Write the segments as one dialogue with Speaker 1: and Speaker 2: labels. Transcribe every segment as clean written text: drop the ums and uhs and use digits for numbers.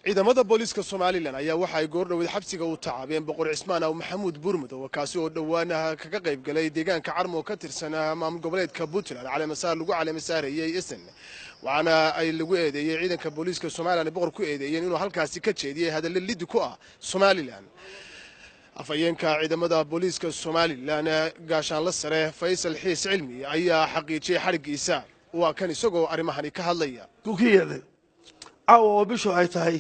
Speaker 1: ciidamada booliska Somaliland ayaa waxa ay goor dhaweyd xabsiga u tacaabeen boqor Cismaan aw Maxamuud Buur madow kaasi oo dhawaanaha kaga qayb galay deegaanka Carmo ka tirsanaa maamul goboleedka Puntland lagu caleemasaarayay isan waxaana ay lagu eedeeyay ciidanka booliska Somaliland boqor ku eedeeyeen inuu halkaasi ka jeediyay hadal lid ku ah Somaliland afayeenka ciidamada booliska Somaliland gaashaan la sare Faysal Xiis Cilmi ayaa xaqiijiyay xarigiisa waa kan isagoo arimahani ka hadlaya
Speaker 2: aw bisho ay tahay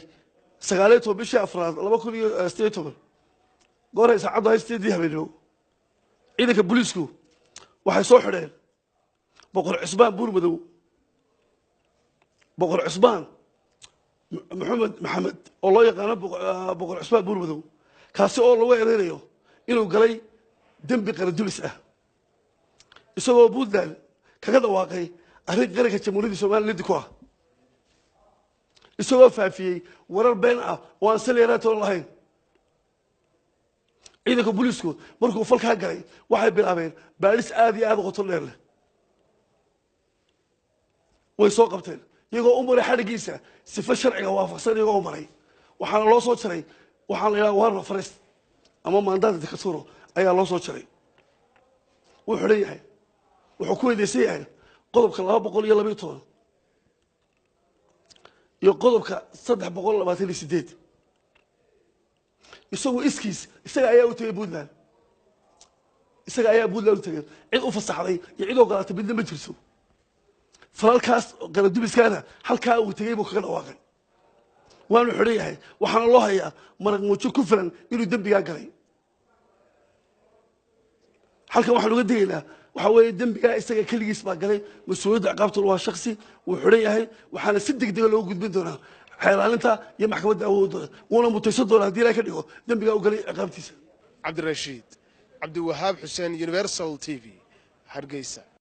Speaker 2: 9 bishii afraad 2018 goor saacada haysteedii habeenimo ciidanka booliisku waxay soo xidheen boqor Cismaan Buur madow boqor Cismaan maxamed oo loo yaqaan boqor Cismaan Buur madow kaasi oo lagu eedeeyo inuu galay dambi qarandulis ah isagoo Puntland kaga dhawaaqay arrin qaranka jamhuuriyadda Soomaaliland ku ah isagoo faafiyay warar been ah oo aan saleerato lahayn ciidanka booliisku markuu falka galay waxay bilaabeen baaris aad iyo aad qoto dheer leh way soo qabteen iyagoo u maray xarigiisa sifa sharciga waafaqsan iyagoo u maray waxaana loo soo jaray waxaan la yiraahdaa warna faris ama mandaad dikaturo ayaa loo soo jaray wuxuu leeyahay wuxuu ku eedeysay yahay qodobka 212 iyo qodobka 328 isagoo iskiis isaga ayaa u tagay Puntland u tagay cid u fasaxday iyo cid oo galatay midna ma jirto falkaas qarandubiskaana halka uu tagay buu kaga dhawaaqay waanu xidhayahay waxaana loo hayaa marag muujo ku filan inuu dambiga galay halka waxaan uga digaynaa waxa weeye dambiga isaga kaligiis baa galay mas'uuliyadda ciqaabtu waa shakhsi wuu xidhayahay waxaana si degdeg loo gudbin doonaa xeelaalinta iyo maxkamadda awoodda wana mutaysan doonaa hadii la ka dhigo dambiga uu galay ciqaabtiisa
Speaker 1: Cabdirashiid Cabdi Wahaab Xuseen Universal TV Hargeysa.